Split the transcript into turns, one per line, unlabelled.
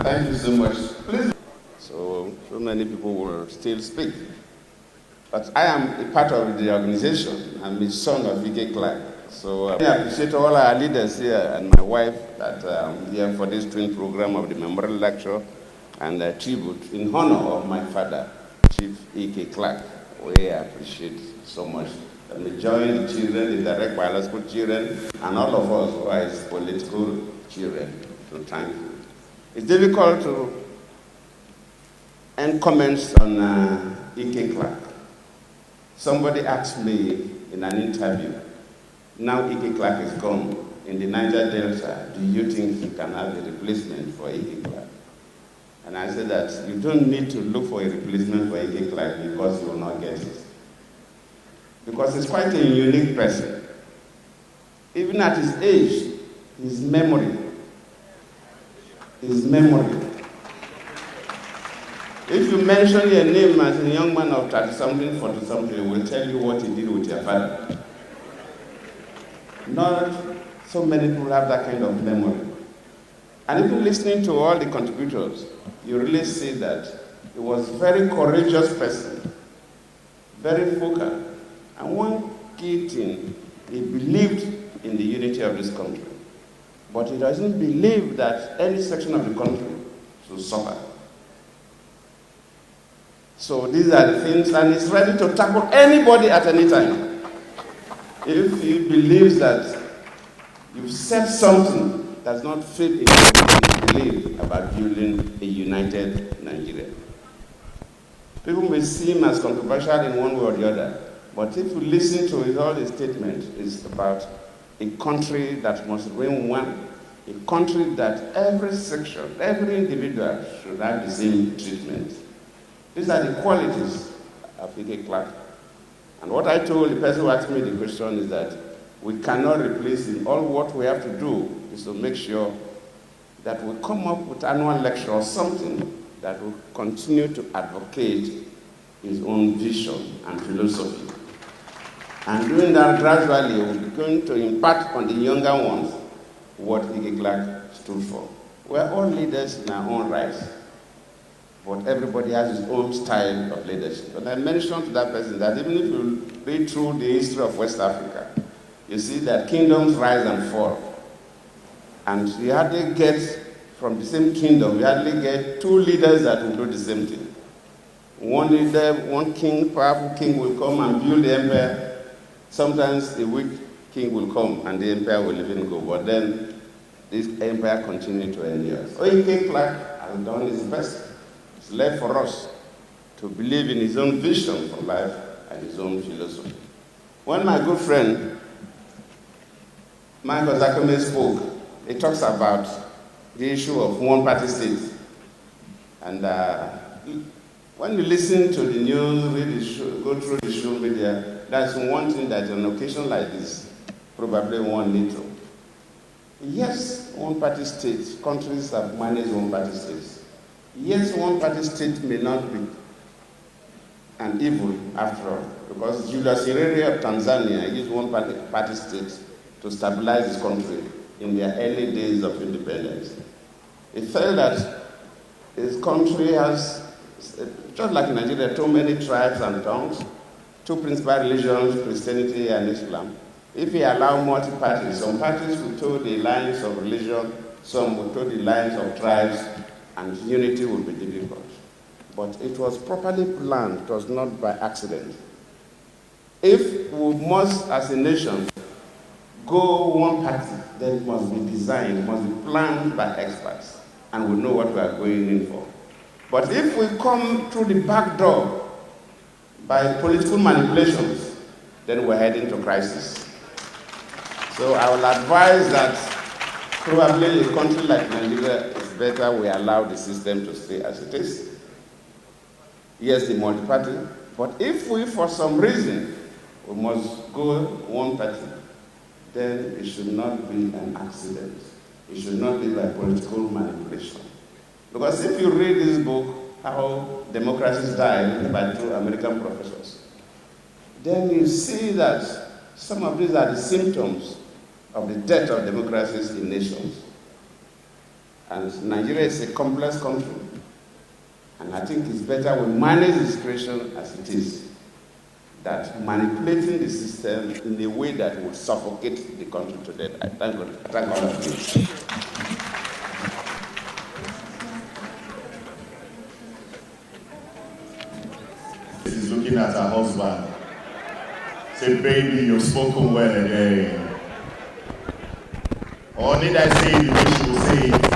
Thank you so much. Please. So many people will still speak. But I am a part of the organization. I'm the son of V.K. Clark. So I appreciate all our leaders here and my wife that I'm here for this twin program of the memorial lecture and a tribute in honor of my father, Chief E.K. Clark. We appreciate so much. Let me join the children, the direct biological children, and all of us who are his political children to thank you. It's difficult to end comments on E.K. Clark. Somebody asked me in an interview, now E.K. Clark is gone in the Niger Delta, do you think you can have a replacement for E.K. Clark? And I said that you don't need to look for a replacement for E.K. Clark because you will not get it. Because he's quite a unique person. Even at his age, his memory. If you mention your name as a young man of 30-something, 40-something, he will tell you what he did with your father. Not so many people have that kind of memory. And even listening to all the contributors, you really see that he was a very courageous person, very focused. And one key thing, he believed in the unity of this country. But he doesn't believe that any section of the country should suffer. So these are the things, and he's ready to tackle anybody at any time. If he believes that you've said something that's not fit in what you believe about building a united Nigeria. People may seem as controversial in one way or the other, but if you listen to all the statements, it's about a country that must remain one, a country that every section, every individual should have the same treatment. These are the qualities of V.K. Clark. And what I told the person who asked me the question is that we cannot replace him. All what we have to do is to make sure that we come up with annual lecture or something that will continue to advocate his own vision and philosophy. And doing that gradually, we're going to impart on the younger ones what V.K. Clark stood for. We're all leaders in our own rights. But everybody has his own style of leadership. And I mentioned to that person that even if you read through the history of West Africa, you see that kingdoms rise and fall. And you hardly get, from the same kingdom, you hardly get two leaders that will do the same thing. One leader, one king, powerful king will come and build the empire. Sometimes a weak king will come and the empire will even go. But then this empire continues to endure. So E.K. Clark has done his best. It's left for us to believe in his own vision for life and his own philosophy. When my good friend Michael Zakome spoke, he talks about the issue of one-party state. And when you listen to the news, read the show, go through the show media, that's one thing that on an occasion like this, probably one need to. Yes, one-party states, countries have managed one-party states. Yes, one-party state may not be an evil after all, because Julius Nyerere of Tanzania used one-party state to stabilize his country in their early days of independence. He felt that his country has, just like Nigeria, too many tribes and tongues, two principal religions, Christianity and Islam. If he allowed multi-parties, some parties will toe the lines of religion, some will toe the lines of tribes, and unity will be difficult. But it was properly planned, it was not by accident. If we must, as a nation, go one party, then it must be designed, it must be planned by experts, and we know what we are going in for. But if we come through the back door by political manipulations, then we're heading to crisis. So I will advise that probably a country like Nigeria, it's better we allow the system to stay as it is. Yes, the multi-party, but if we, for some reason, we must go one party, then it should not be an accident. It should not be by political manipulation. Because if you read this book, How Democracies Die, by two American professors, then you see that some of these are the symptoms of the death of democracies in nations. And Nigeria is a complex country. And I think it's better we manage the situation as it is, than manipulating the system in a way that will suffocate the country to death. I thank God. I thank all of you.
She's looking at her husband. Say, baby, you've spoken well again. Or did I say it the way she will say it?